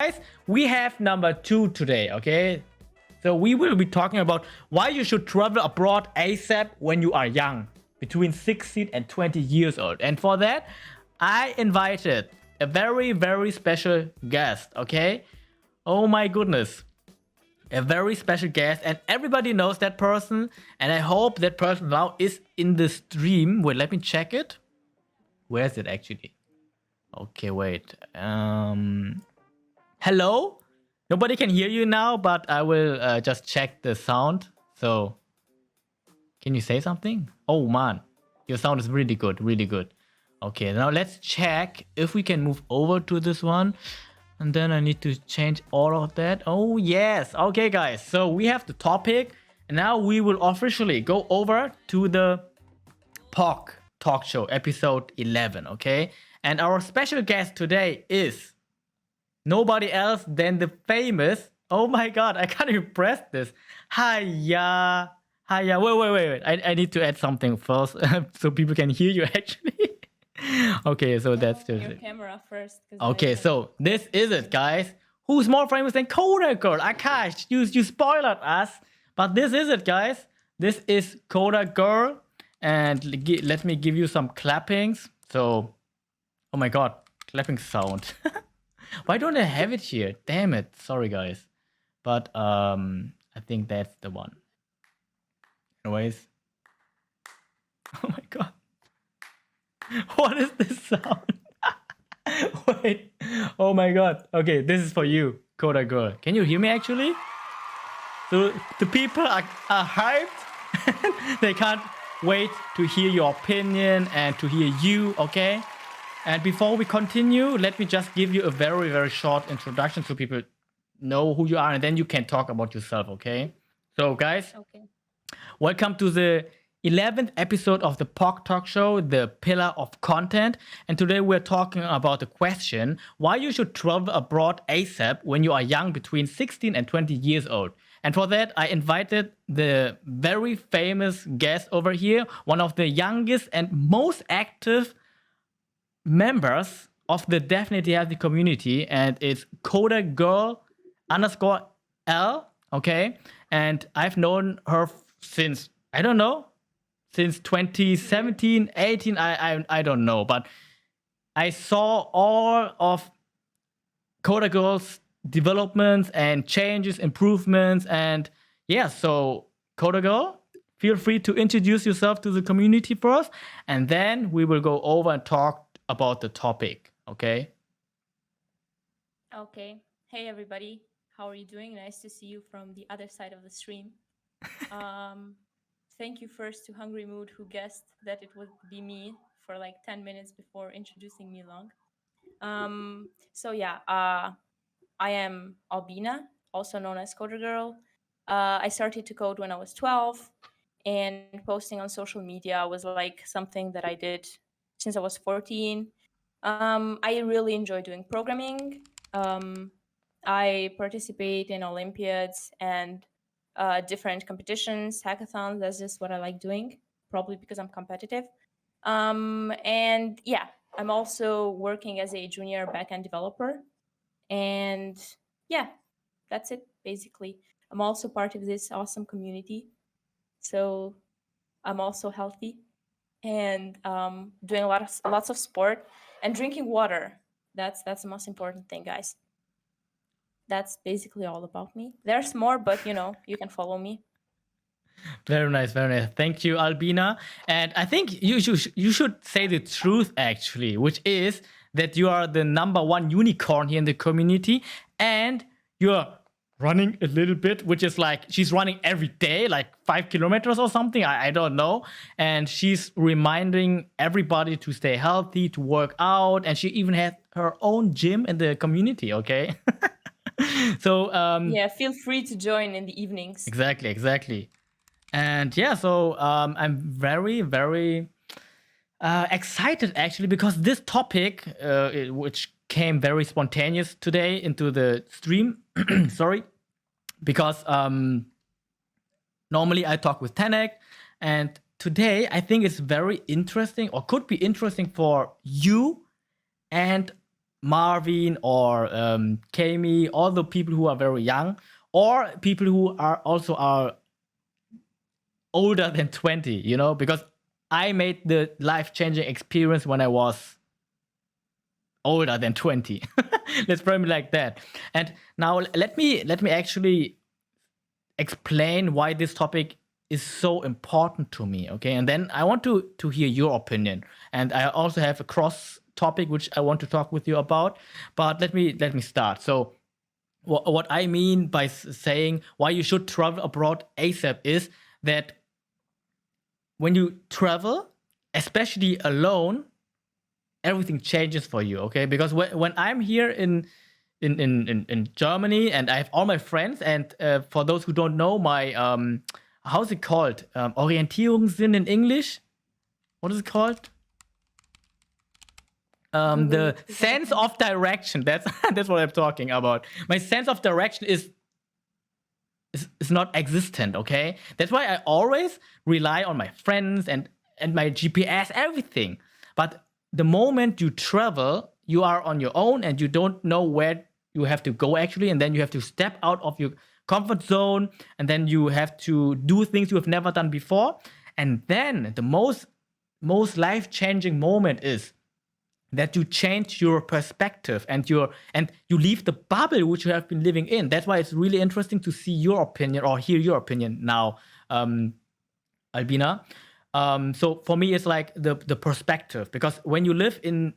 guys, we have number 2 today, okay? So we will be talking about why you should travel abroad ASAP when you are young, between 16 and 20 years old. And for that, I invited a very, very special guest, okay? Oh my goodness. A very special guest, and everybody knows that person, and I hope that person now is in the stream. Wait, let me check it. Where is it actually? Okay, wait. Hello? Nobody can hear you now, but I will just check the sound. So, can you say something? Oh man, your sound is really good, really good. Okay, now let's check if we can move over to this one. And then I need to change all of that. Oh yes, okay guys. So we have the topic, and now we will officially go over to the POC Talkshow episode 11, okay? And our special guest today is nobody else than the famous, oh my god, I can't even press this. Hiya. Hiya. Wait. I need to add something first so people can hear you actually. Okay, so that's just your it. camera first. Okay, so this is it, guys. Who's more famous than Coda Girl? Akash, you spoiled us. But this is it, guys. This is Coda Girl. And let me give you some clappings. So, oh my god, clapping sound. Why don't I have it here? Damn it. Sorry, guys. But I think that's the one. Anyways. Oh my god. What is this sound? Wait. Oh my god. Okay, this is for you, Coda Girl. Can you hear me actually? So the people are hyped. They can't wait to hear your opinion and to hear you, okay? And before we continue, let me just give you a very, very short introduction so people know who you are, and then you can talk about yourself, okay? So guys, Okay. welcome to the 11th episode of the POC Talk Show, the pillar of content. And today we're talking about the question, why you should travel abroad ASAP when you are young, between 16 and 20 years old. And for that, I invited the very famous guest over here, one of the youngest and most active members of the Definitely Healthy community, and it's Coda Girl _L, okay? And I've known her since, I don't know, since 2017, 18, I don't know, but I saw all of Coda Girl's developments and changes, improvements, and yeah, so Coda Girl, feel free to introduce yourself to the community first, and then we will go over and talk about the topic, okay? Okay. Hey everybody. How are you doing? Nice to see you from the other side of the stream. Thank you first to Hungry Mood, who guessed that it would be me for like 10 minutes before introducing me long. So yeah, I am Albina, also known as Coder Girl. I started to code when I was 12, and posting on social media was like something that I did since I was 14. I really enjoy doing programming. I participate in Olympiads and different competitions, hackathons. That's just what I like doing, probably because I'm competitive. And yeah, I'm also working as a junior backend developer. And yeah, that's it basically. I'm also part of this awesome community. So I'm also healthy and doing lots of sport and drinking water. That's the most important thing, guys. That's basically all about me. There's more, but you can follow me. Very nice, very nice. Thank you, Albina. And I think you should say the truth actually, which is that you are the #1 unicorn here in the community, and you're running a little bit, which is like she's running every day, like 5 kilometers or something. I don't know. And she's reminding everybody to stay healthy, to work out, and she even has her own gym in the community, okay? So Yeah, feel free to join in the evenings. exactly. And yeah, so I'm very, very excited actually, because this topic, which came very spontaneous today into the stream, sorry, because normally I talk with Tanek, and today I think it's very interesting, or could be interesting for you and Marvin or Kami, all the people who are very young, or people who are older than 20, because I made the life-changing experience when I was older than 20. Let's frame it like that. And now let me actually explain why this topic is so important to me, okay? And then I want to hear your opinion. And I also have a cross topic which I want to talk with you about. But let me start. So what I mean by saying why you should travel abroad ASAP is that when you travel, especially alone, everything changes for you, okay? Because when I'm here in Germany and I have all my friends, and for those who don't know, my how's it called? Orientierungssinn in English? What is it called? Google The it. sense of direction. That's that's what I'm talking about. My sense of direction is not existent, okay? That's why I always rely on my friends and my GPS, everything. But the moment you travel, you are on your own and you don't know where you have to go actually, and then you have to step out of your comfort zone, and then you have to do things you have never done before. And then the most life-changing moment is that you change your perspective and you leave the bubble which you have been living in. That's why it's really interesting to see your opinion or hear your opinion now, Albina. So for me, it's like the perspective, because when you live in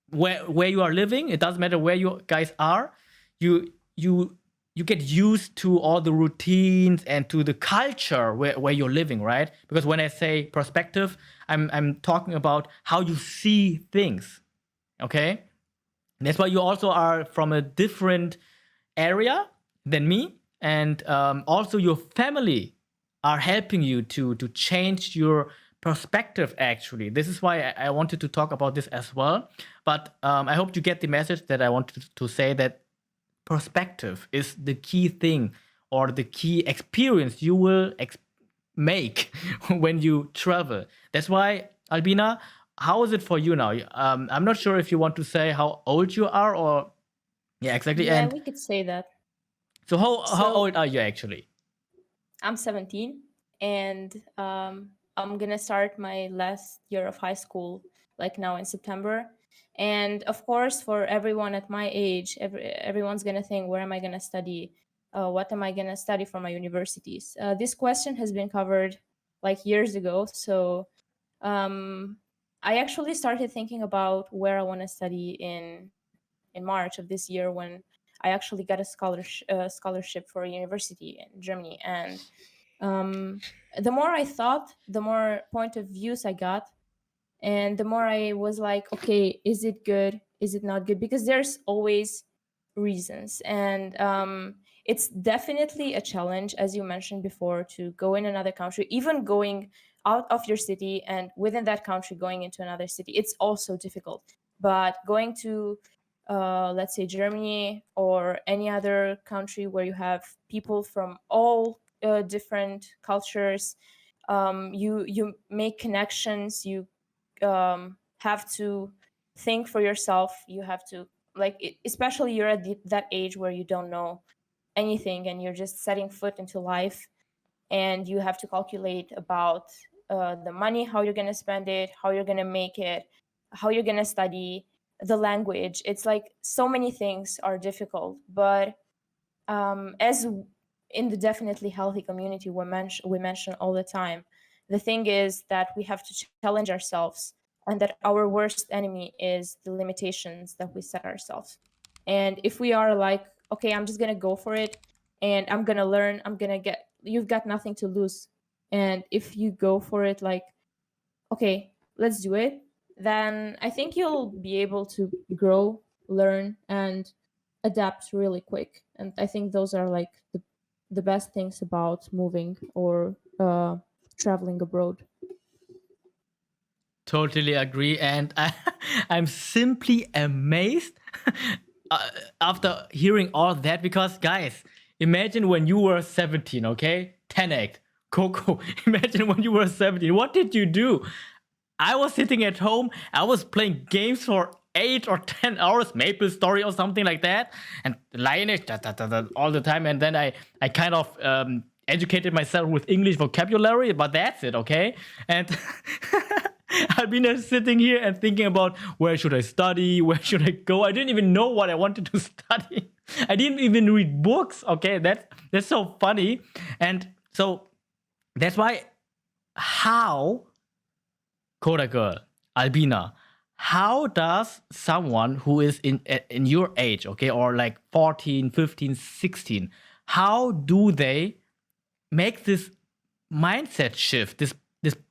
where you are living, it doesn't matter where you guys are, you you you get used to all the routines and to the culture where you're living, right? Because when I say perspective, I'm talking about how you see things. Okay? That's why you also are from a different area than me, and also your family are helping you to change your perspective. Actually, this is why I wanted to talk about this as well. But I hope you get the message that I wanted to say, that perspective is the key thing or the key experience you will make when you travel. That's why, Albina, how is it for you now? I'm not sure if you want to say how old you are, or yeah, exactly. Yeah, And we could say that. so how So old are you actually? I'm 17, and I'm gonna start my last year of high school like now in September. And of course, for everyone at my age, everyone's gonna think, where am I gonna study? What am I gonna study for my universities? This question has been covered like years ago. So um, I actually started thinking about where I want to study in March of this year, when I actually got a scholarship for a university in Germany. And um, the more I thought, the more point of views I got, and the more I was like, okay, is it good, is it not good? Because there's always reasons. And it's definitely a challenge, as you mentioned before, to go in another country, even going out of your city, and within that country going into another city, it's also difficult. But going to let's say Germany or any other country where you have people from all different cultures, you make connections, you have to think for yourself, you have to, like, especially you're at that age where you don't know anything and you're just setting foot into life, and you have to calculate about the money, how you're going to spend it, how you're going to make it, how you're going to study, the language. It's like so many things are difficult. But as in the definitely healthy community we mention all the time, the thing is that we have to challenge ourselves, and that our worst enemy is the limitations that we set ourselves. And if we are like, okay, I'm just gonna go for it, and I'm gonna learn, I'm gonna get, you've got nothing to lose. And if you go for it like, okay, let's do it, then I think you'll be able to grow, learn, and adapt really quick. And I think those are like the best things about moving or traveling abroad. Totally agree, and I'm simply amazed uh, after hearing all that, because guys, imagine when you were 17, okay? 10 Coco. Imagine when you were 17. What did you do? I was sitting at home. I was playing games for 8 or 10 hours, Maple Story or something like that, and Lionish all the time. And then I kind of educated myself with English vocabulary, but that's it, okay? And I've been sitting here and thinking about where should I study, where should I go. I didn't even know what I wanted to study. I didn't even read books. Okay, that's so funny. And so that's why how Coda Girl, Albina, how does someone who is in your age, okay, or like 14, 15, 16, how do they make this mindset shift, this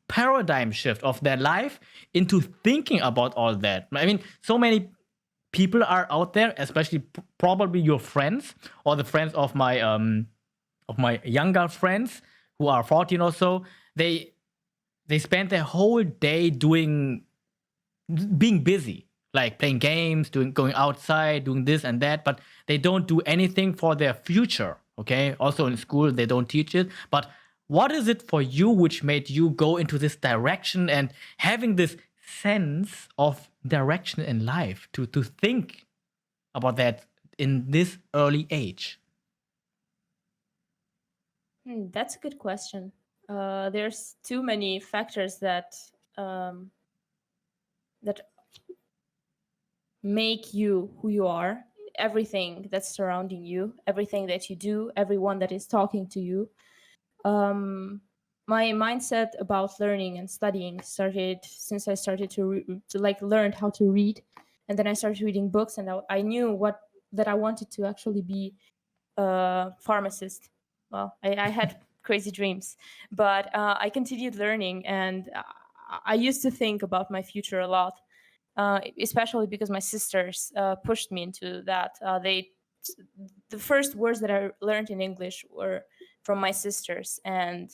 paradigm shift of their life into thinking about all that? I mean, so many people are out there, especially probably your friends or the friends of my younger friends who are 14 or so. They spend their whole day being busy, like playing games, going outside, doing this and that, but they don't do anything for their future. Okay, also in school they don't teach it. But what is it for you which made you go into this direction and having this sense of direction in life to think about that in this early age? That's a good question. There's too many factors that that make you who you are. Everything that's surrounding you, everything that you do, everyone that is talking to you. My mindset about learning and studying started since I started to like learn how to read, and then I started reading books, and I knew that I wanted to actually be a pharmacist. Well, I had crazy dreams, but I continued learning, and I used to think about my future a lot, especially because my sisters pushed me into that. The first words that I learned in English were from my sisters, and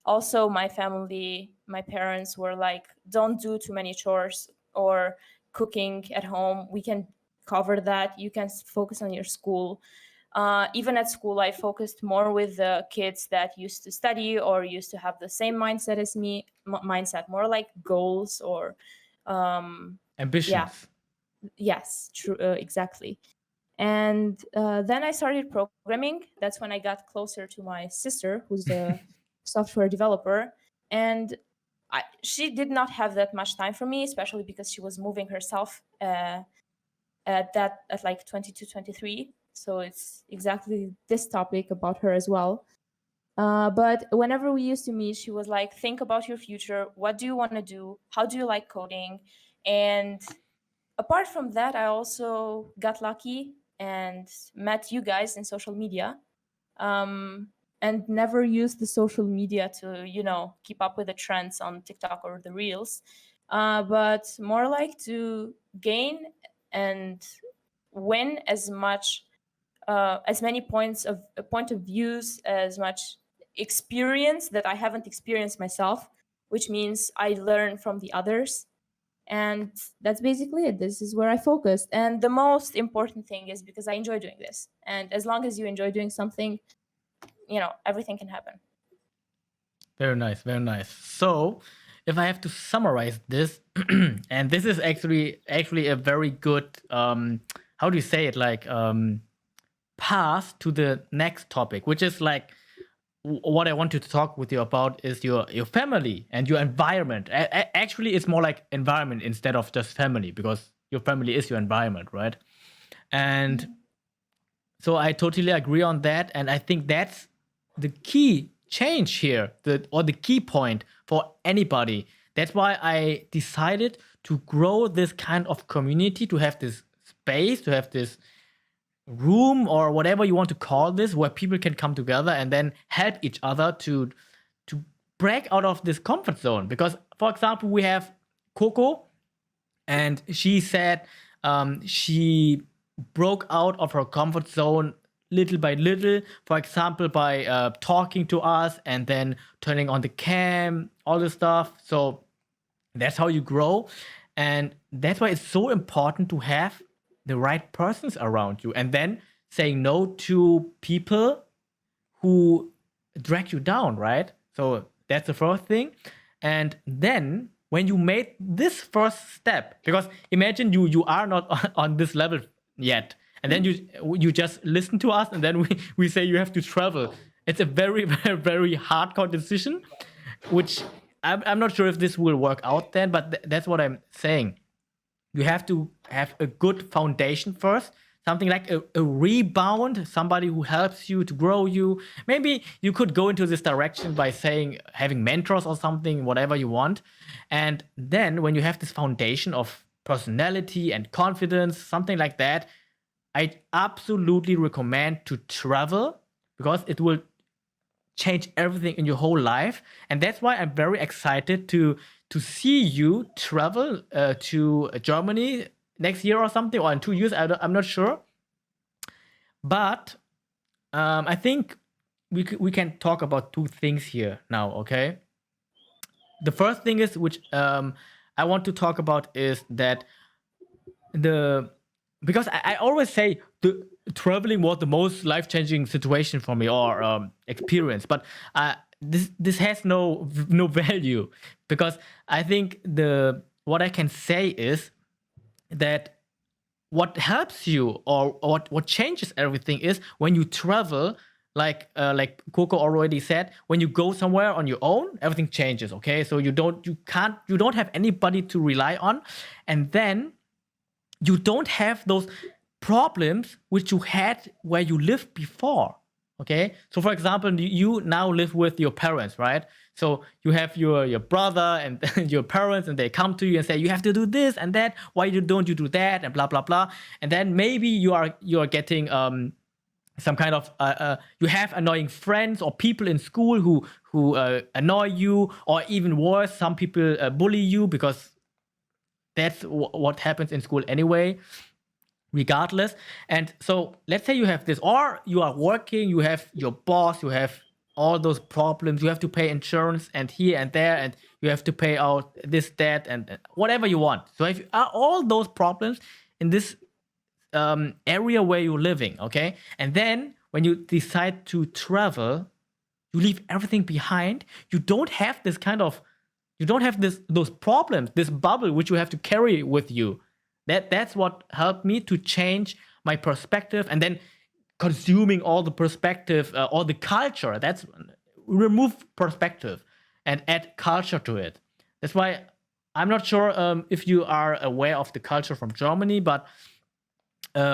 also my family, my parents were like, "Don't do too many chores or cooking at home. We can cover that. You can focus on your school." Even at school, I focused more with the kids that used to study or used to have the same mindset as me, mindset, more like goals or yeah, Ambitions. yes, true, exactly. And then I started programming. That's when I got closer to my sister, who's a software developer. And she did not have that much time for me, especially because she was moving herself at like 22, 23. So it's exactly this topic about her as well. But whenever we used to meet, she was like, think about your future. What do you want to do? How do you like coding? And apart from that, I also got lucky and met you guys in social media, um, and never used the social media to, keep up with the trends on TikTok or the Reels, but more like to gain and win as many point of views, as much experience that I haven't experienced myself, which means I learn from the others. And that's basically it. This is where I focused. And the most important thing is because I enjoy doing this. And as long as you enjoy doing something, everything can happen. Very nice, very nice. So, if I have to summarize this, and this is actually a very good how do you say it, like path to the next topic, which is like what I want to talk with you about is your family and your environment. Actually, it's more like environment instead of just family, because your family is your environment, right? And so I totally agree on that, and I think that's the key change here, the key point for anybody. That's why I decided to grow this kind of community, to have this space, to have this room or whatever you want to call this, where people can come together and then help each other to break out of this comfort zone. Because, for example, we have Coco, and she said she broke out of her comfort zone little by little, for example, by talking to us and then turning on the cam, all this stuff. So that's how you grow. And that's why it's so important to have the right persons around you, and then saying no to people who drag you down, right? So that's the first thing. And then when you made this first step, because imagine you are not on this level yet, and then you just listen to us, and then we say you have to travel. It's a very very very hardcore decision, which I'm not sure if this will work out then, but that's what I'm saying. You have to have a good foundation first, something like a rebound, somebody who helps you to grow you. Maybe you could go into this direction by saying having mentors or something, whatever you want. And then when you have this foundation of personality and confidence, something like that, I absolutely recommend to travel, because it will change everything in your whole life. And that's why I'm very excited to see you travel to Germany next year or something, or in 2 years. I'm not sure, but I think we can talk about two things here now. Okay, the first thing is, which I want to talk about, is that the because I always say the traveling was the most life changing situation for me, or experience, but this has no value, because I think the what I can say is that what helps you, or what changes everything, is when you travel, like Coco already said, when you go somewhere on your own, everything changes. Okay, so you don't have anybody to rely on, and then you don't have those problems which you had where you lived before. Okay, so for example, you now live with your parents, right? So you have your brother and your parents, and they come to you and say you have to do this and that, why don't you do that, and blah blah blah. And then maybe you are getting some kind of you have annoying friends or people in school who annoy you, or even worse, some people bully you, because that's what happens in school anyway, regardless. And so let's say you have this, or you are working, you have your boss, you have all those problems, you have to pay insurance and here and there, and you have to pay out this, that, and whatever you want. So if all those problems in this area where you're living, okay, and then when you decide to travel, you leave everything behind. You don't have this kind of, you don't have those problems, this bubble which you have to carry with you. That's what helped me to change my perspective, and then consuming all the perspective, all the culture. That's remove perspective and add culture to it. That's why I'm not sure if you are aware of the culture from Germany, but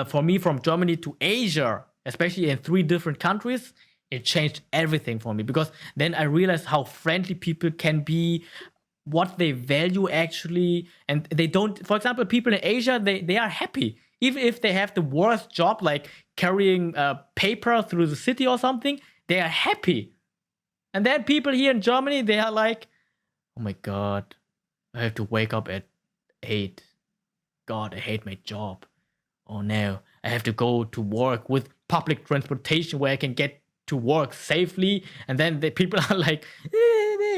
for me, from Germany to Asia, especially in 3 different countries, it changed everything for me, because then I realized how friendly people can be, what they value actually, and they don't. For example, people in Asia, they are happy even if they have the worst job, like carrying paper through the city or something. They are happy. And then people here in Germany, they are like, oh my god, I have to wake up at 8. God, I hate my job. Oh no, I have to go to work with public transportation where I can get to work safely. And then the people are like,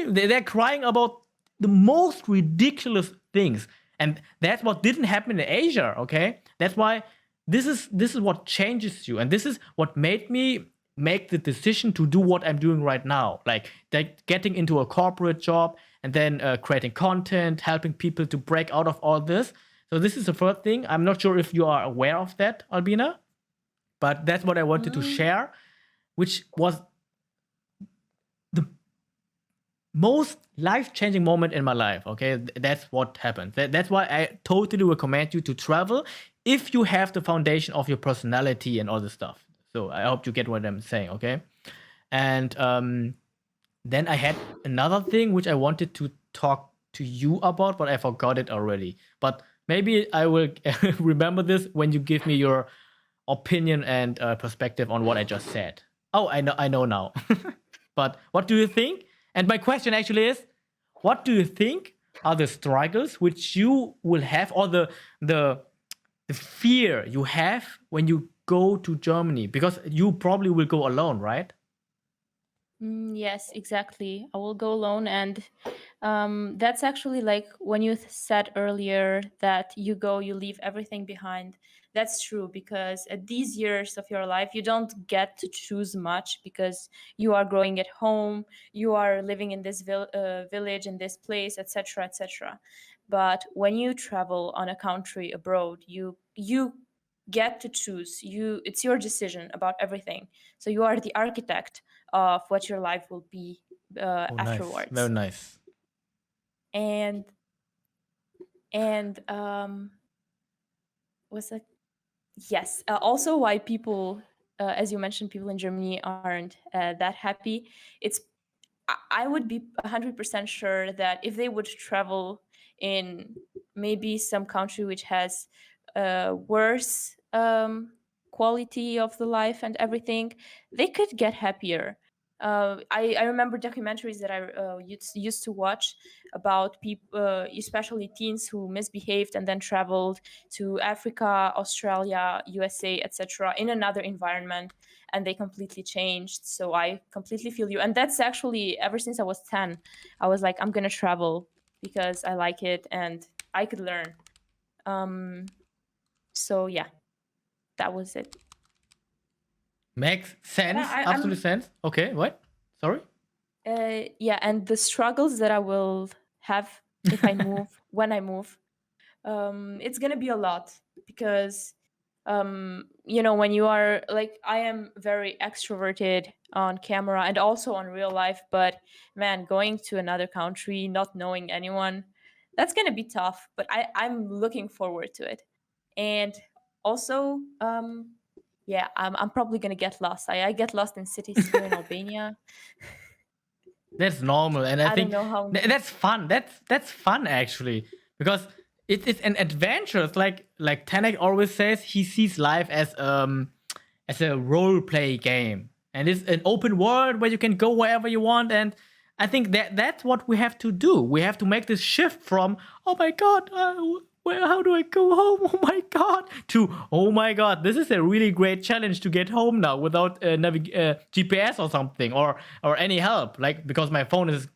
they're crying about the most ridiculous things. And that's what didn't happen in Asia. Okay, that's why this is what changes you, and this is what made me make the decision to do what I'm doing right now, like getting into a corporate job, and then creating content, helping people to break out of all this. So this is the first thing. I'm not sure if you are aware of that, Albina, but that's what I wanted to share, which was the most life-changing moment in my life. Okay, that's what happened. That's why I totally recommend you to travel if you have the foundation of your personality and all this stuff. So I hope you get what I'm saying. Okay, and then I had another thing which I wanted to talk to you about, but I forgot it already. But maybe I will remember this when you give me your opinion and perspective on what I just said. Oh, I know now. But what do you think? And my question actually is, what do you think are the struggles which you will have, or the fear you have when you go to Germany? Because you probably will go alone, right? Yes, exactly. I will go alone. And that's actually like when you said earlier that you go, you leave everything behind. That's true, because at these years of your life, you don't get to choose much, because you are growing at home, you are living in this village, in this place, etc., etc. But when you travel on a country abroad, you get to choose. It's your decision about everything. So you are the architect of what your life will be Oh, nice. Very afterwards. nice. And and what's that? Yes. Also, why people, as you mentioned, people in Germany aren't that happy. It's I would be 100% sure that if they would travel in maybe some country which has worse quality of the life and everything, they could get happier. I remember documentaries that I used to watch about people, especially teens who misbehaved and then traveled to Africa, Australia, USA, etc., in another environment, and they completely changed. So I completely feel you. And that's actually ever since I was 10, I was like, I'm going to travel because I like it and I could learn. So yeah, that was it. Makes sense. Absolute I'm sense. Okay, what? Sorry? yeah, and the struggles that I will have if I move, when I move, it's gonna be a lot, because when you are like, I am very extroverted on camera and also on real life, but man, going to another country, not knowing anyone, that's gonna be tough. But I'm looking forward to it. And also, yeah, I'm probably gonna get lost. I get lost in cities here in Albania. That's normal, and I I don't think know how. that's fun. That's fun actually, because it's an adventure. It's like Tanek always says, he sees life as a role play game, and it's an open world where you can go wherever you want. And I think that's what we have to do. We have to make this shift from, oh my god, where, how do I go home? Oh my god, to, oh my god, this is a really great challenge to get home now without GPS or something, or any help, like, because my phone is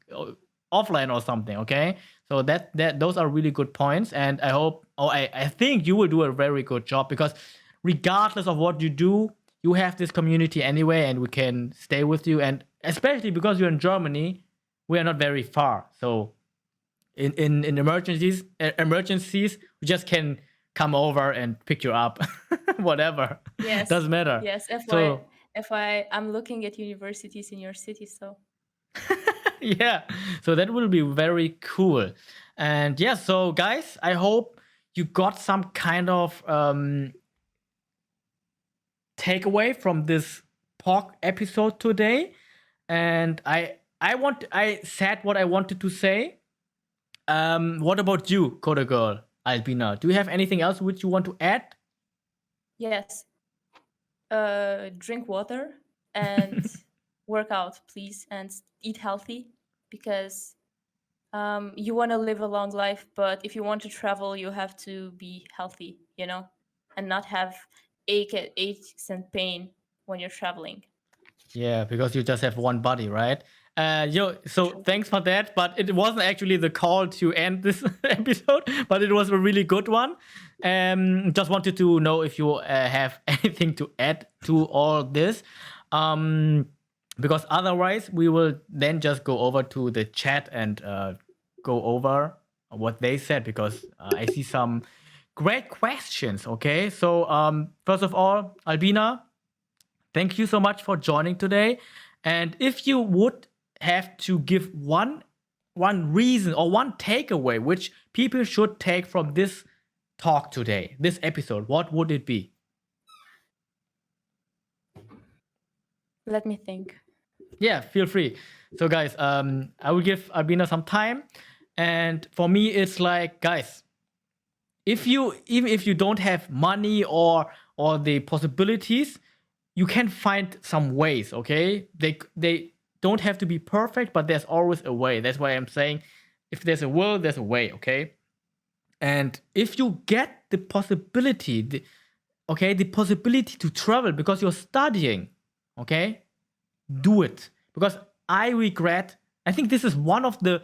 offline or something. Okay, so that those are really good points, and I hope, I think you will do a very good job, because regardless of what you do, you have this community anyway, and we can stay with you. And especially because you're in Germany, we are not very far. So in emergencies, we just can come over and pick you up. Whatever. Yes, Doesn't matter. yes. So I'm looking at universities in your city, so yeah, so that will be very cool. And yeah, so guys, I hope you got some kind of takeaway from this POC episode today. And I said what I wanted to say. What about you, Coder Girl, Albina? Do you have anything else which you want to add? yes. Drink water and work out, please, and eat healthy, because you want to live a long life, but if you want to travel, you have to be healthy, and not have aches and pain when you're traveling. Yeah, because you just have one body, right? So True. thanks for that. But it wasn't actually the call to end this episode, but it was a really good one. Just wanted to know if you have anything to add to all this. Because otherwise, we will then just go over to the chat and go over what they said, because I see some great questions. Okay, so first of all, Albina, thank you so much for joining today. And if you would have to give one reason or one takeaway which people should take from this talk today, this episode, what would it be? Let me think. Yeah, feel free. So guys, I will give Albina some time. And for me, it's like, guys, even if you don't have money or the possibilities, you can find some ways. Okay, they don't have to be perfect, but there's always a way. That's why I'm saying, if there's a will, there's a way. Okay, and if you get the possibility, the possibility to travel because you're studying, okay, do it. Because I think this is one of the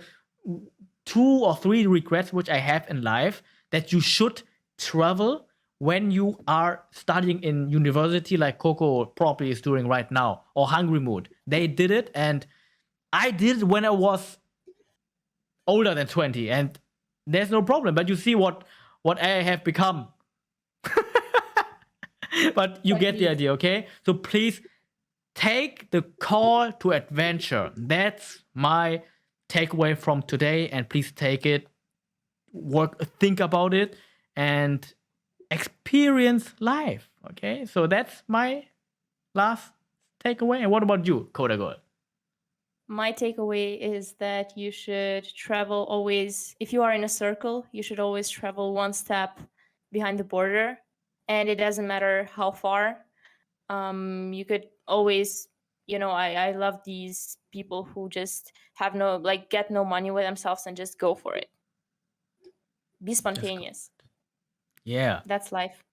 2 or 3 regrets which I have in life, that you should travel when you are studying in university, like Coco probably is doing right now, or Hungry Mood. They did it, and I did it when I was older than 20, and there's no problem. But you see what I have become. But you get the Indeed. idea, okay? So please take the call to adventure. That's my takeaway from today, and please take it, think about it, and experience life. Okay, so that's my last takeaway. And what about you, Coda Girl? My takeaway is that you should travel always, if you are in a circle, you should always travel one step behind the border. And it doesn't matter how far. You could always, I love these people who just have no, like, get no money with themselves and just go for it. Be spontaneous. Yeah. That's life.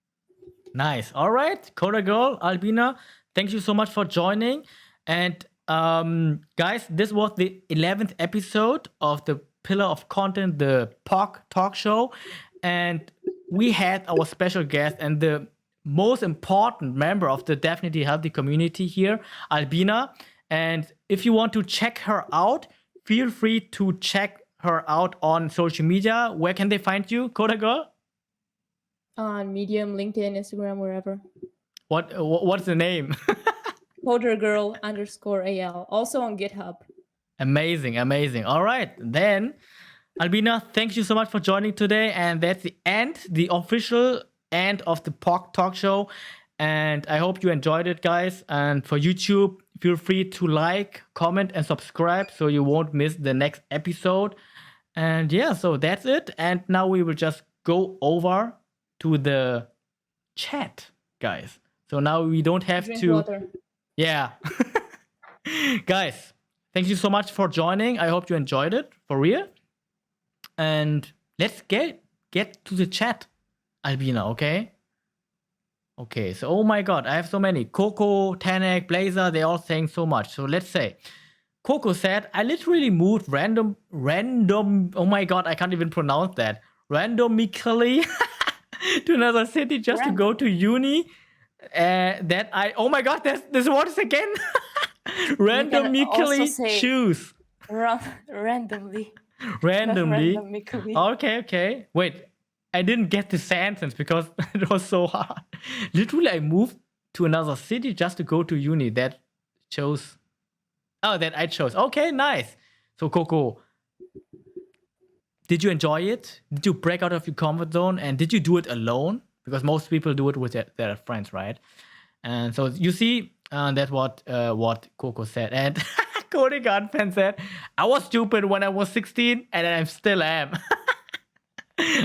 Nice. All right, Coda Girl, Albina, thank you so much for joining. And guys, this was the 11th episode of the Pillar of Content, the POC Talkshow. And we had our special guest and the most important member of the Definitely Healthy community here, Albina. And if you want to check her out, feel free to check her out on social media. Where can they find you, Coda Girl? On Medium, LinkedIn, Instagram, wherever. What's the name? Codergirl_AL. Also on GitHub. Amazing, amazing. All right, then, Albina, thank you so much for joining today. And that's the official end of the POC Talk Show. And I hope you enjoyed it, guys. And for YouTube, feel free to like, comment, and subscribe so you won't miss the next episode. And yeah, so that's it. And now we will just go over to the chat, guys. So now we don't have Drink to. water. Yeah. Guys, thank you so much for joining. I hope you enjoyed it, for real. And let's get to the chat, Albina, okay? Okay, so oh my god, I have so many. Coco, Tanek, Blazer, they all saying so much. So let's say. Coco said, I literally moved random, oh my god, I can't even pronounce that. Randomically to another city just to go to uni. Oh my god, this word again. Randomically choose. Randomly. Randomly. Randomically. Okay. Wait, I didn't get the sentence because it was so hard. Literally, I moved to another city just to go to uni. That I chose. Okay, nice. So, Coco, did you enjoy it? Did you break out of your comfort zone? And did you do it alone? Because most people do it with their friends, right? And so you see, that's what Coco said. And Cody Gunfan said, I was stupid when I was 16, and I still am.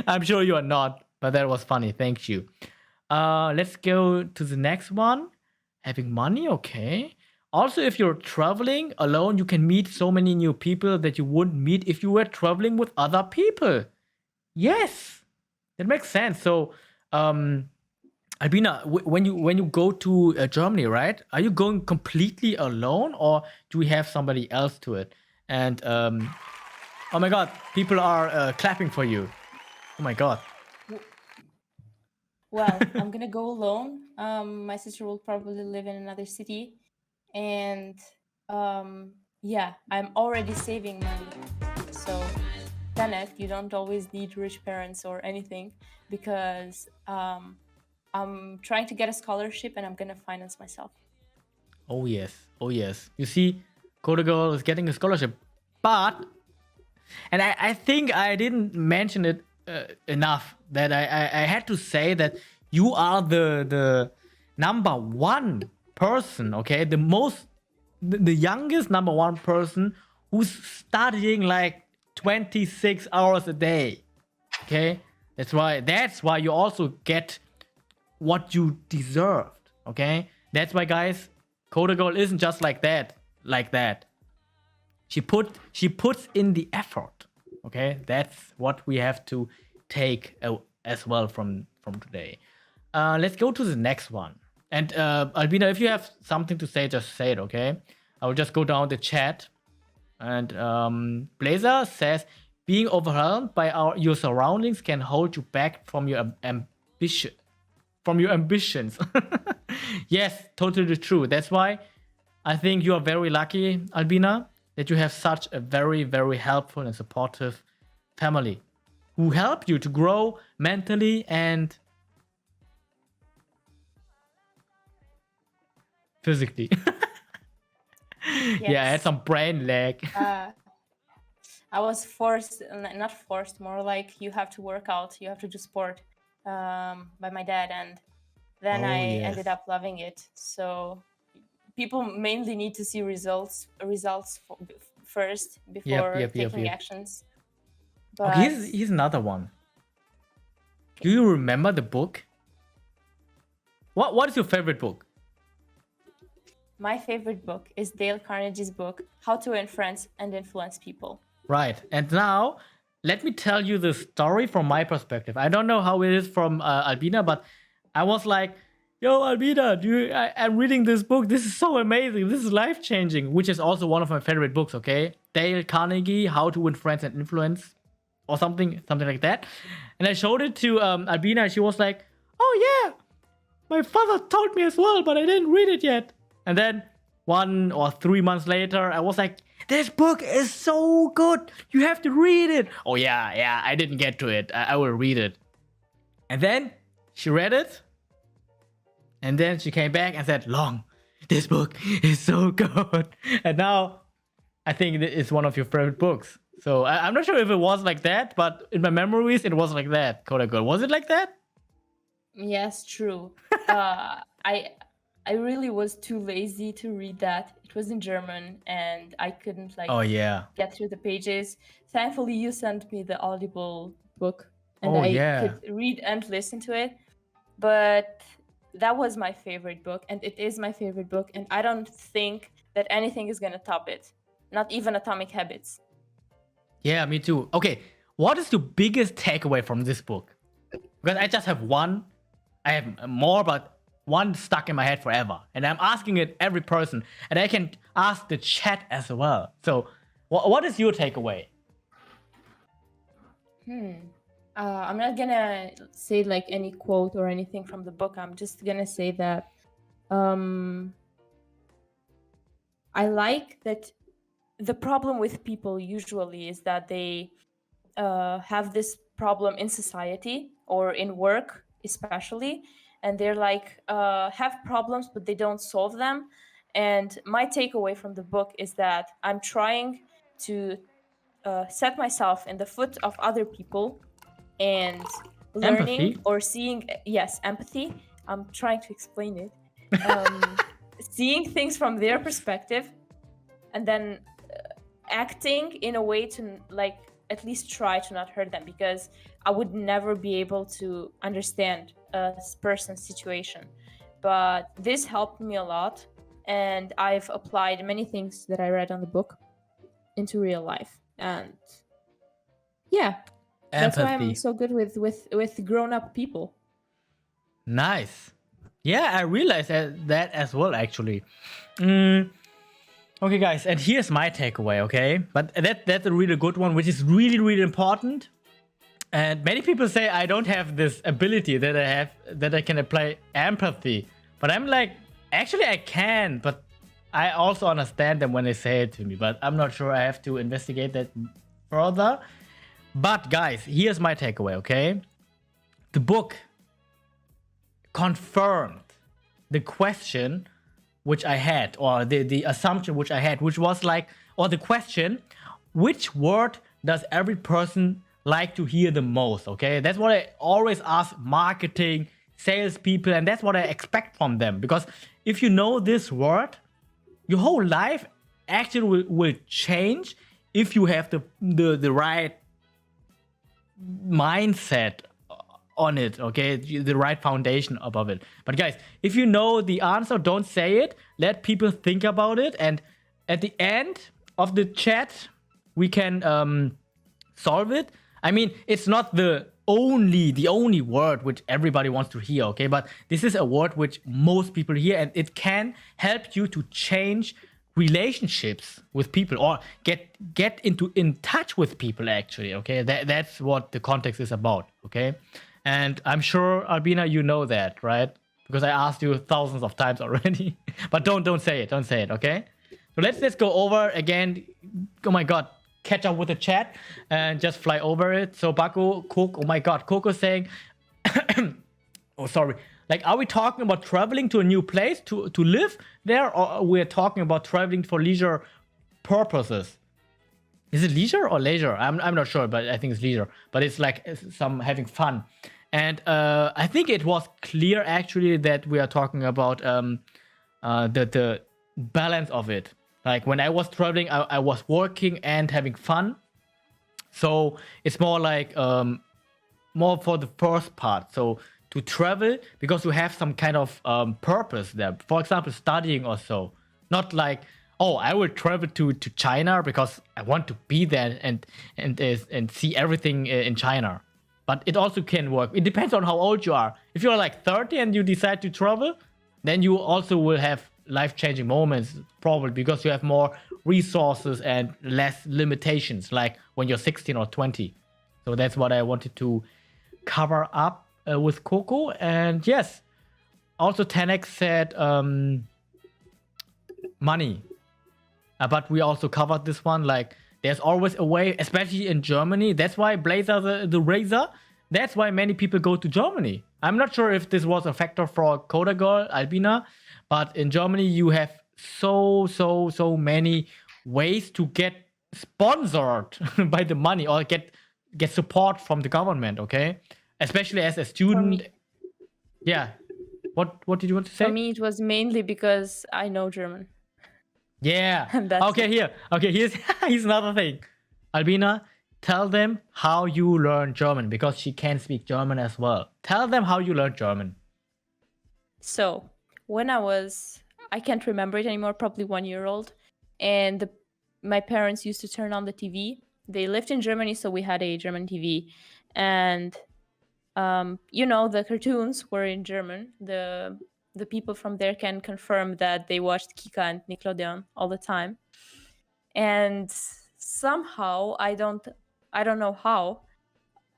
I'm sure you are not, but that was funny. Thank you. Let's go to the next one. Having money, okay. Also, if you're traveling alone, you can meet so many new people that you wouldn't meet if you were traveling with other people. Yes, that makes sense. So, Albina, when you go to Germany, right? Are you going completely alone, or do we have somebody else to it? And oh my God, people are clapping for you. Oh my God. Well, I'm gonna go alone. My sister will probably live in another city, and yeah, I'm already saving money. So, Kenneth, you don't always need rich parents or anything, because I'm trying to get a scholarship and I'm gonna finance myself. Oh yes. You see, Coda Girl is getting a scholarship, but, and I think I didn't mention it enough, that I had to say that you are the number one person, okay, the youngest number one person who's studying like 26 hours a day, okay. That's why you also get what you deserved, okay. That's why, guys, Coda Girl isn't just like that. She puts in the effort, okay. That's what we have to take as well from today. Let's go to the next one. And Albina, if you have something to say, just say it, okay. I will just go down the chat. And Blazer says, being overwhelmed by your surroundings can hold you back from your ambition. from your ambitions. Yes, totally true. That's why I think you are very lucky, Albina, that you have such a very, very helpful and supportive family who help you to grow mentally and physically. Yeah, I had Yes. some brain lag. I was forced, not forced, more like you have to work out, you have to do sport, by my dad, and then Oh, I yes. ended up loving it. So people mainly need to see results first before Yep. taking actions. But Okay, here's another one. Do you remember the book? What is your favorite book? my favorite book is Dale Carnegie's book, How to Influence and Influence People. Right. And now, let me tell you the story from my perspective. I don't know how it is from Albina, but I was like, yo, Albina, I'm reading this book. This is so amazing. This is life changing, which is also one of my favorite books, okay? Dale Carnegie, How to Win Friends and Influence, or something like that. And I showed it to Albina, and she was like, oh, yeah, my father told me as well, but I didn't read it yet. And then 1 or 3 months later, I was like, this book is so good. You have to read it. Oh, yeah, I didn't get to it. I will read it. And then she read it. And then she came back and said, Long, this book is so good. And now I think it's one of your favorite books. So I'm not sure if it was like that, but in my memories, it was like that. Quote unquote. Was it like that? Yes, true. I really was too lazy to read that. It was in German and I couldn't Oh, yeah. get through the pages. Thankfully, you sent me the Audible book and Oh, I yeah. could read and listen to it. But that was my favorite book, and it is my favorite book, and I don't think that anything is going to top it. Not even Atomic Habits. Yeah, me too. Okay, what is your biggest takeaway from this book? Because I just have one. I have more, but one stuck in my head forever. And I'm asking it every person. And I can ask the chat as well. So, what is your takeaway? I'm not gonna say like any quote or anything from the book. I'm just gonna say that I like that the problem with people usually is that they have this problem in society or in work especially, and they're like have problems but they don't solve them. And my takeaway from the book is that I'm trying to set myself in the foot of other people and learning Empathy? or seeing, yes, empathy. I'm trying to explain it. Seeing things from their perspective and then acting in a way to like at least try to not hurt them, because I would never be able to understand a person's situation. But this helped me a lot, and I've applied many things that I read on the book into real life. And yeah, that's why I'm Empathy. so good with grown-up people. Nice. Yeah, I realized that as well, actually. Okay, guys, and here's my takeaway, okay? But that's a really good one, which is really, really important. And many people say I don't have this ability that I can apply empathy. But I'm like, actually I can, but I also understand them when they say it to me. But I'm not sure, I have to investigate that further. But guys, here's my takeaway, okay? The book confirmed the question which I had, or the assumption which I had, which was like, or the question, which word does every person like to hear the most? Okay, that's what I always ask marketing, salespeople, and that's what I expect from them. Because if you know this word, your whole life actually will change if you have the right mindset on it, okay, the right foundation above it. But guys, if you know the answer, don't say it, let people think about it, and at the end of the chat we can solve it. I mean, it's not the only word which everybody wants to hear, okay, but this is a word which most people hear, and it can help you to change relationships with people, or get in touch with people, actually, okay. That's what the context is about, okay. And I'm sure, Albina, you know that, right? Because I asked you thousands of times already. But don't say it. Don't say it, okay? So let's go over again. Oh my god, catch up with the chat and just fly over it. So Baku, Cook, oh my god, Coco saying, oh sorry. Like, are we talking about traveling to a new place to live there, or we're talking about traveling for leisure purposes? Is it leisure or leisure? I'm not sure, but I think it's leisure. But it's like some having fun. And I think it was clear actually that we are talking about the balance of it. Like when I was traveling, I was working and having fun. So it's more like more for the first part. So to travel because you have some kind of purpose there. For example, studying or so. Not like, oh, I will travel to China because I want to be there and see everything in China. But it also can work. It depends on how old you are. If you're like 30 and you decide to travel, then you also will have life-changing moments, probably because you have more resources and less limitations, like when you're 16 or 20. So that's what I wanted to cover up with Coco. And yes, also 10x said money. But we also covered this one, like there's always a way, especially in Germany. That's why Blazor, the Razor, that's why many people go to Germany. I'm not sure if this was a factor for Coda Girl, Albina, but in Germany you have so many ways to get sponsored by the money or get support from the government, okay? Especially as a For student. me, Yeah. What did you want to say? for me, it was mainly because I know German, Yeah. and that's Okay, it. here. Okay, here's another thing. Albina, tell them how you learn German because she can speak German as well. Tell them how you learn German. So when I can't remember it anymore, probably 1 year old, and my parents used to turn on the TV. They lived in Germany, so we had a German TV, and the cartoons were in German. The people from there can confirm that they watched Kika and Nickelodeon all the time. And somehow I don't know how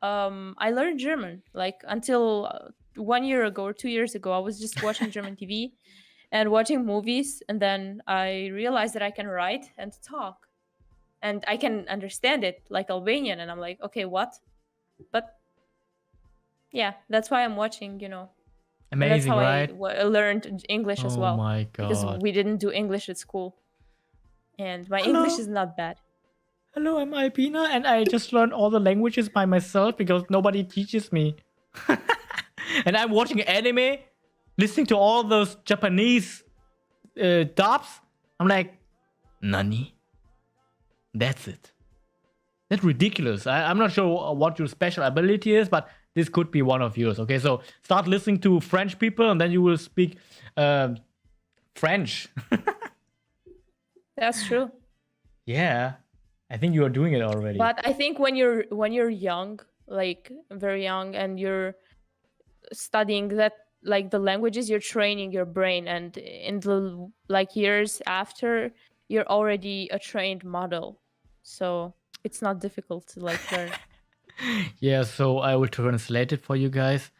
I learned German. Like until 1 year ago or 2 years ago, I was just watching German TV and watching movies, and then I realized that I can write and talk, and I can understand it like Albanian, and I'm like, okay, what? But yeah, that's why I'm watching. And that's Amazing, how I right? learned English as Oh well, my because god. we didn't do English at school, and my English Hello. is not bad. Hello, I'm Albina, and I just learned all the languages by myself because nobody teaches me. And I'm watching anime, listening to all those Japanese dubs. I'm like, Nani? That's it. That's ridiculous. I'm not sure what your special ability is, but this could be one of yours. Okay, so start listening to French people, and then you will speak French. That's true. Yeah, I think you are doing it already. But I think when you're young, like very young, and you're studying that, like the languages, you're training your brain, and in the like years after, you're already a trained model, so it's not difficult to like learn. Yeah, so I will translate it for you guys.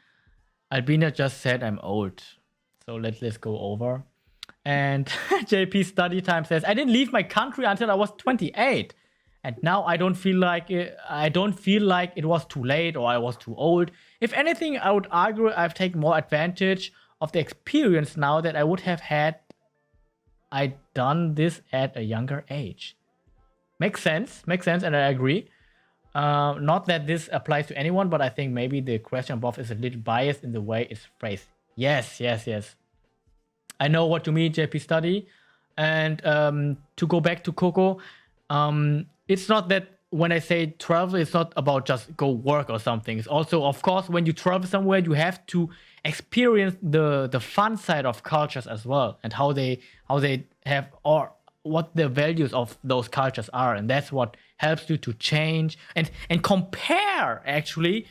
Albina just said I'm old. So let's go over. And JP Study Time says, I didn't leave my country until I was 28. And now I don't feel like it was too late or I was too old. If anything, I would argue I've taken more advantage of the experience now that I would have had I done this at a younger age. Makes sense, and I agree. Not that this applies to anyone, but I think maybe the question above is a little biased in the way it's phrased. Yes. I know what you mean, JP Study. And to go back to Coco, it's not that when I say travel, it's not about just go work or something. It's also, of course, when you travel somewhere, you have to experience the fun side of cultures as well, and how they have, or what the values of those cultures are, and that's what helps you to change and compare actually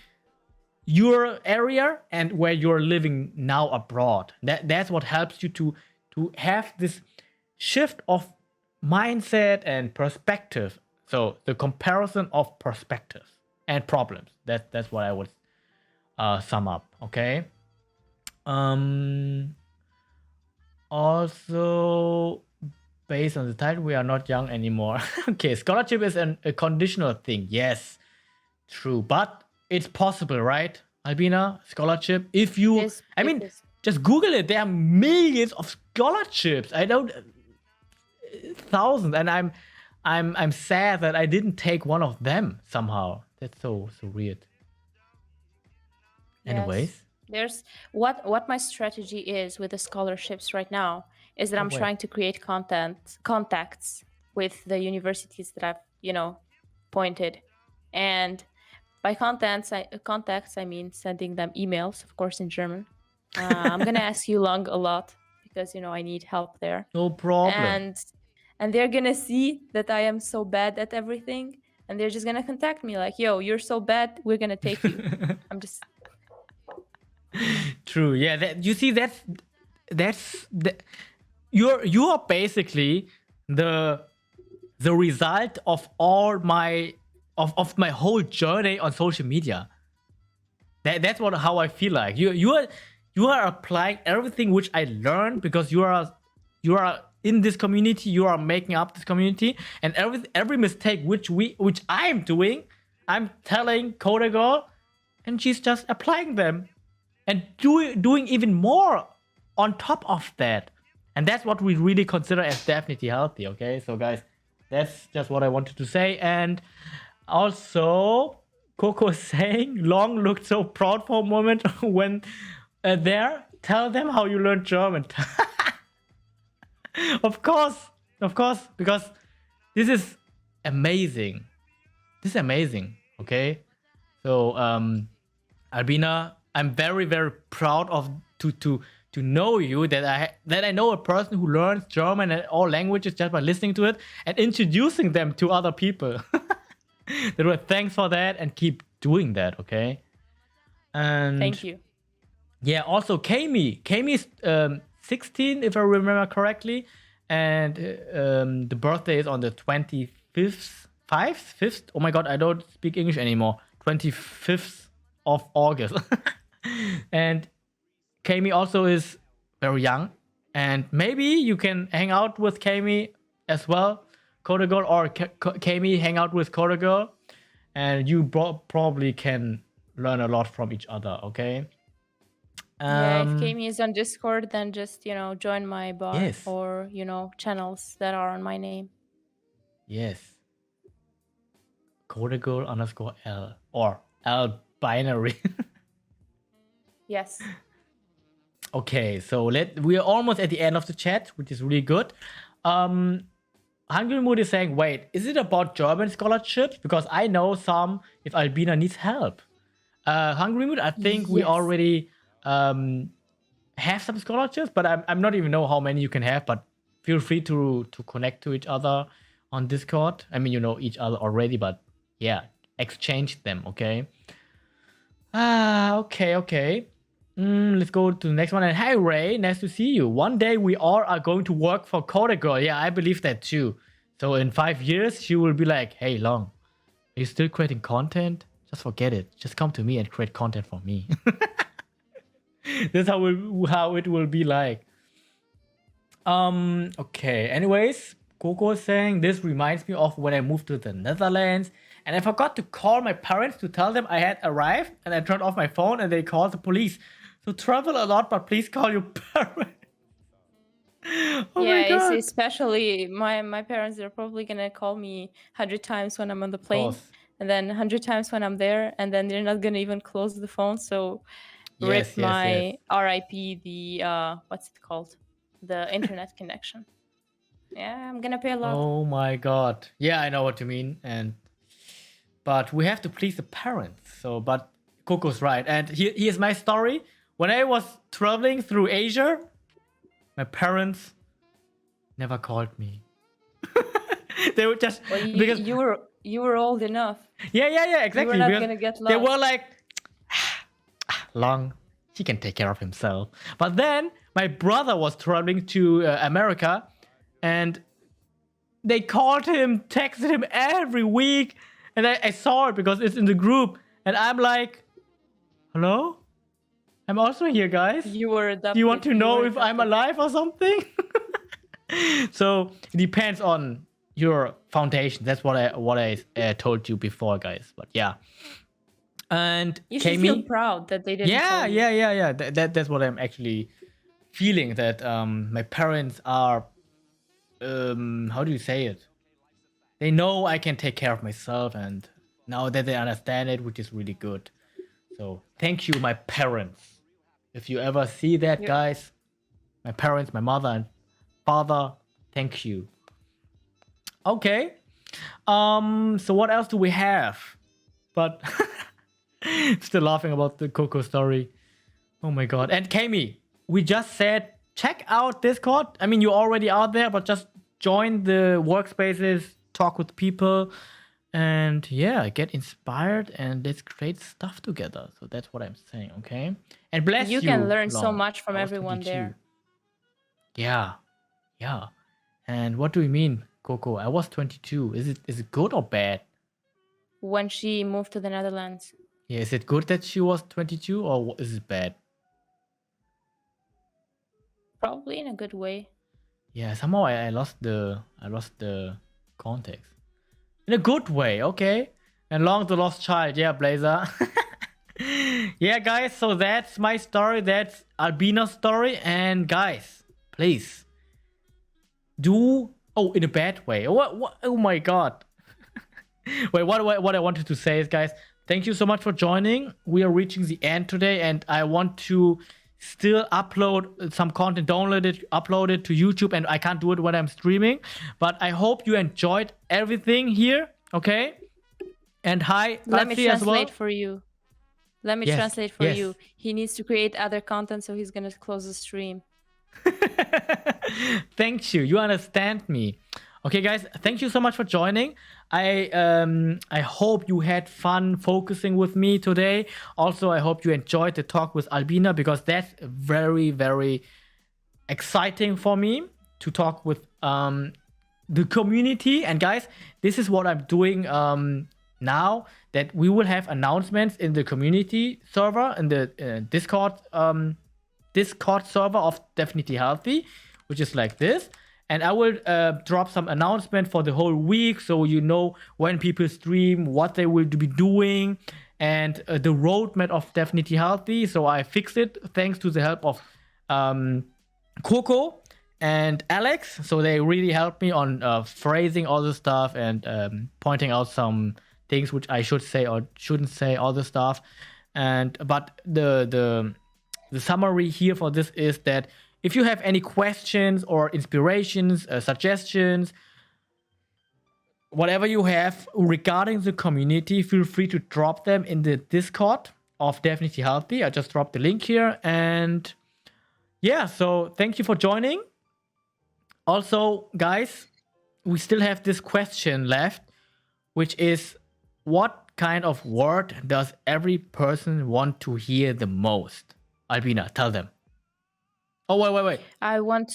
your area and where you're living now abroad. That's what helps you to have this shift of mindset and perspective. So the comparison of perspectives and problems. That's what I would sum up. Okay. Also, based on the title, we are not young anymore. Okay, scholarship is a conditional thing. Yes, true, but it's possible, right, Albina? Scholarship. If you, I It mean, is. just Google it. There are millions of scholarships. I don't thousands, and I'm sad that I didn't take one of them somehow. That's so weird. Yes. Anyways, There's what my strategy is with the scholarships right now is that oh I'm wait, trying to create contacts with the universities that I've, pointed. And by contacts, I mean sending them emails, of course, in German. I'm gonna ask you long a lot because I need help there, no problem. and they're gonna see that I am so bad at everything, and they're just gonna contact me like, "Yo, you're so bad, we're gonna take you." I'm just True. Yeah. You see, that's you are basically the the result of all my of my whole journey on social media. That's what how I feel like. You are applying everything which I learned because you are in this community, you are making up this community, and every mistake which I'm doing, I'm telling Coda Girl, and she's just applying them and doing even more on top of that. And that's what we really consider as definitely healthy. Okay, so guys, that's just what I wanted to say. And also, Coco is saying Long looked so proud for a moment when there. Tell them how you learned German. Of course, of course, because this is amazing. This is amazing. Okay, so Albina, I'm very proud of to know you, that I know a person who learns German and all languages just by listening to it and introducing them to other people. That were thanks for that and keep doing that, okay? And thank you. yeah, also Kami is 16 if I remember correctly, and the birthday is on the 25th, 5th. Oh my god, I don't speak English anymore. 25th of August. And Kami also is very young, and maybe you can hang out with Kami as well, Coda Girl, or Kami hang out with Coda Girl, and you probably can learn a lot from each other. Okay. Yeah, if Kami is on Discord, then just join my bot Yes. or channels that are on my name. Yes. Coda Girl underscore L or L binary. Yes. Okay, so we are almost at the end of the chat, which is really good. Hungry Mood is saying, wait, is it about German scholarships? Because I know some if Albina needs help. Hungry Mood, I think we Yes. already have some scholarships, but I'm not even know how many you can have, but feel free to connect to each other on Discord. I mean, you know each other already, but yeah, exchange them, okay? Okay. Let's go to the next one. And hi, Ray, nice to see you. One day we all are going to work for Coda Girl. Yeah, I believe that too. So in 5 years, she will be like, hey, Long, are you still creating content? Just forget it. Just come to me and create content for me. That's how it will be like. Okay. Anyways, Coco is saying this reminds me of when I moved to the Netherlands and I forgot to call my parents to tell them I had arrived, and I turned off my phone and they called the police. So travel a lot, but please call your parents. Oh yeah, my god. especially my parents. They're probably gonna call me 100 times when I'm on the plane, and then 100 times when I'm there, and then they're not gonna even close the phone. So Yes. rip my RIP, the what's it called, the internet connection. Yeah, I'm gonna pay a lot. Oh my god. Yeah, I know what you mean. But we have to please the parents. So, but Coco's right. And here's my story. When I was traveling through Asia, my parents never called me. They were just Well, because you were old enough. yeah, exactly. You were not Because gonna get they lost. were like, Long, he can take care of himself. But then my brother was traveling to America, and they called him, texted him every week, and I saw it because it's in the group, and I'm like, Hello? I'm also here, guys. You were Do you want adopted. to You know were if I'm adopted. alive or something? So it depends on your foundation. That's what I told you before, guys. But yeah. And You should feel Kami, proud that they didn't yeah, tell you. yeah. That's what I'm actually feeling. That my parents are how do you say it? They know I can take care of myself, and now that they understand it, which is really good. So thank you, my parents. If you ever see that, You guys, my parents, my mother and father, thank you. Okay. So what else do we have? But still laughing about the Coco story. Oh my god. And Kami, we just said check out Discord. I mean, you're already out there, but just join the workspaces, talk with people, and yeah, get inspired and let's create stuff together. So that's what I'm saying, okay? And bless you can you, learn so Long. much from I was everyone 22. there. Yeah, yeah. And what do you mean, Coco? I was 22. Is it good or bad? When she moved to the Netherlands. Yeah, is it good that she was 22 or is it bad? Probably in a good way. Yeah, somehow I lost the context. In a good way, okay. And Long the Lost Child, yeah, Blazer. Yeah, guys, so that's my story. That's Albina's story. And guys, please do. Oh, in a bad way. What? Oh my god. Wait, what I wanted to say is, guys, thank you so much for joining. We are reaching the end today, and I want to still upload some content, download it, upload it to YouTube, and I can't do it when I'm streaming. But I hope you enjoyed everything here, okay? And hi, Let me Patri as well. translate for you. Let me Yes, translate for yes. you. He needs to create other content, so he's gonna close the stream. Thank you. You understand me. Okay, guys, thank you so much for joining. I hope you had fun focusing with me today. Also, I hope you enjoyed the talk with Albina because that's very, very exciting for me to talk with the community. And guys, this is what I'm doing now, that we will have announcements in the community server, in the Discord server of Definitely Healthy, which is like this. And I will drop some announcement for the whole week, so you know when people stream, what they will be doing, and the roadmap of Definitely Healthy. So I fixed it thanks to the help of Coco and Alex. So they really helped me on phrasing all the stuff and pointing out some things which I should say or shouldn't say, all the stuff. And but the summary here for this is that if you have any questions or inspirations, suggestions, whatever you have regarding the community, feel free to drop them in the Discord of Definitely Healthy. I just dropped the link here. And yeah, so thank you for joining. Also, guys, we still have this question left, which is what kind of word does every person want to hear the most? Albina, tell them. Oh, wait. I want.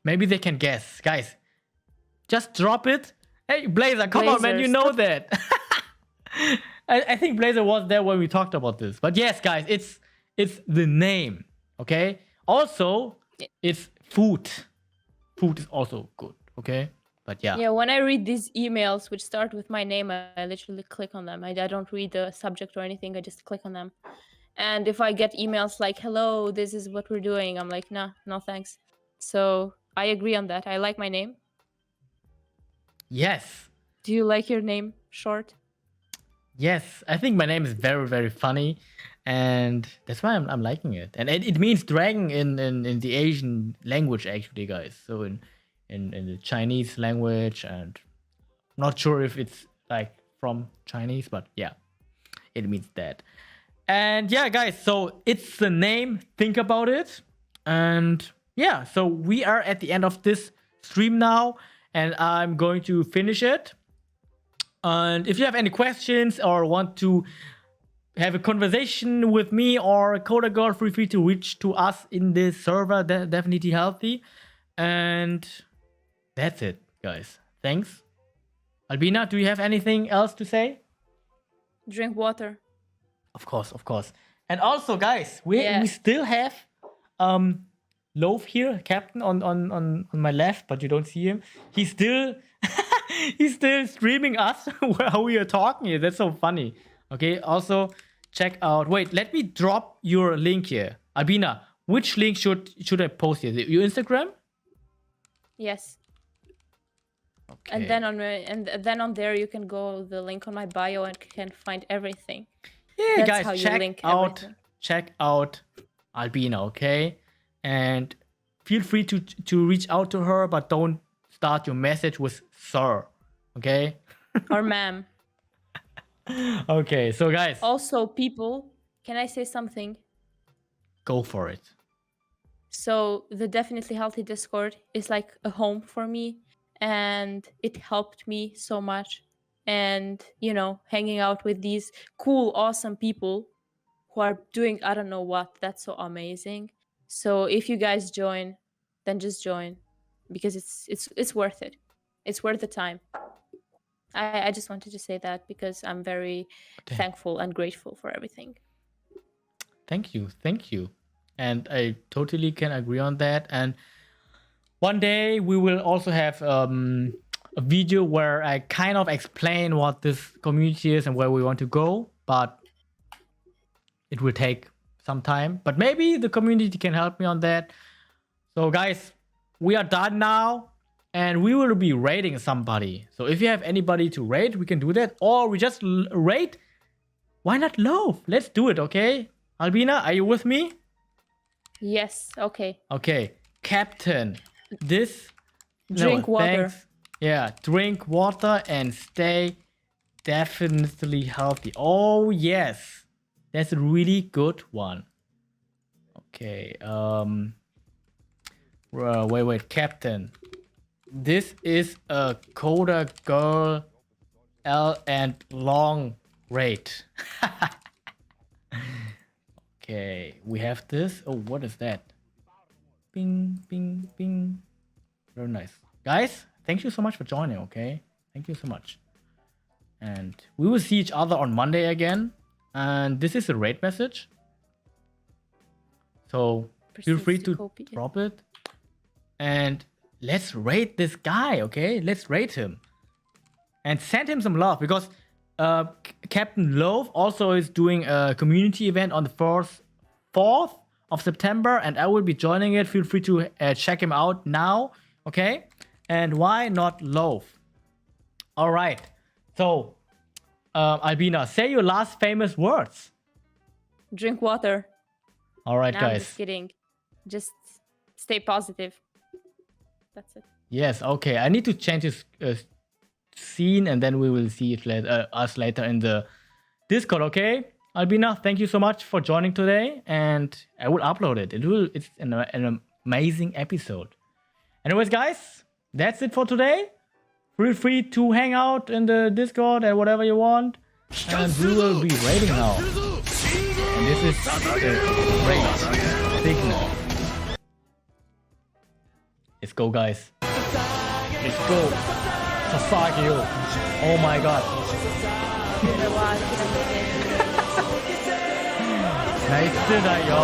Maybe they can guess. Guys, just drop it. Hey, Blazer, come on, man. You Blazers. know that. I think Blazer was there when we talked about this. But yes, guys, it's the name. Okay. Also, it's food. Food is also good. Okay. But yeah. Yeah, when I read these emails which start with my name, I literally click on them. I don't read the subject or anything. I just click on them. And if I get emails like, hello, this is what we're doing, I'm like, nah, no thanks. So I agree on that. I like my name. Yes. Do you like your name short? Yes. I think my name is very, very funny. And that's why I'm liking it. And it means dragon in the Asian language, actually, guys. So in the Chinese language, and not sure if it's like from Chinese, but yeah, it means that. And yeah, guys, so it's the name. Think about it. And yeah, so we are at the end of this stream now, and I'm going to finish it. And if you have any questions or want to have a conversation with me or Coda Girl, feel free to reach to us in the server, Definitely Healthy. And that's it, guys. Thanks. Albina, do you have anything else to say? Drink water. Of course, of course. And also, guys, we Yeah. still have Loaf here, Captain on my left, but you don't see him. He's still he's still streaming us while we are talking here. That's so funny. Okay. Also, check out. Wait, let me drop your link here, Albina. Which link should I post here? Your Instagram? Yes. Okay. And then on there you can go the link on my bio and can find everything. Yeah, That's how guys, you link everything. check out Albina, okay? And feel free to reach out to her, but don't start your message with sir, okay? Or ma'am. Okay, so guys, Also, people, can I say something? go for it. So the Definitely Healthy Discord is like a home for me, and it helped me so much. And, you know, hanging out with these cool, awesome people who are doing I don't know what, that's so amazing. So if you guys join, then just join, because it's worth it. It's worth the time. I just wanted to say that because I'm very thankful and grateful for everything. Thank you. And I totally can agree on that. And one day we will also have a video where I kind of explain what this community is and where we want to go, but it will take some time. But maybe the community can help me on that. So guys, we are done now, and we will be rating somebody. So if you have anybody to rate, we can do that, or we just rate. Why not Loaf? Let's do it, okay? Albina, are you with me? Yes, okay. Okay, Captain. Drink water. Thanks. Yeah, drink water and stay definitely healthy. Oh yes, that's a really good one. Okay. Wait, Captain. This is a coder girl L and long rate. Okay, we have this. Oh, what is that? Bing, bing, bing. Very nice. Guys, thank you so much for joining, okay? Thank you so much. And we will see each other on Monday again. And this is a rate message. So feel free to drop it. And let's rate this guy, okay? Let's rate him. And send him some love, because Captain Loaf also is doing a community event on the 4th of September, and I will be joining it. Feel free to check him out now, okay? And why not Loaf? All right. So, Albina, say your last famous words. Drink water. All right, No, guys. I'm just kidding. Just stay positive. That's it. Yes, okay. I need to change this scene, and then we will see it later, us later in the Discord, okay? Albina, thank you so much for joining today, and I will upload it. It's an amazing episode. Anyways, guys, that's it for today. Feel free to hang out in the Discord and whatever you want, and we will be rating now. And this is the great signal. Let's go, guys. Let's go. Sasagi. Oh my god. Nice to meet you.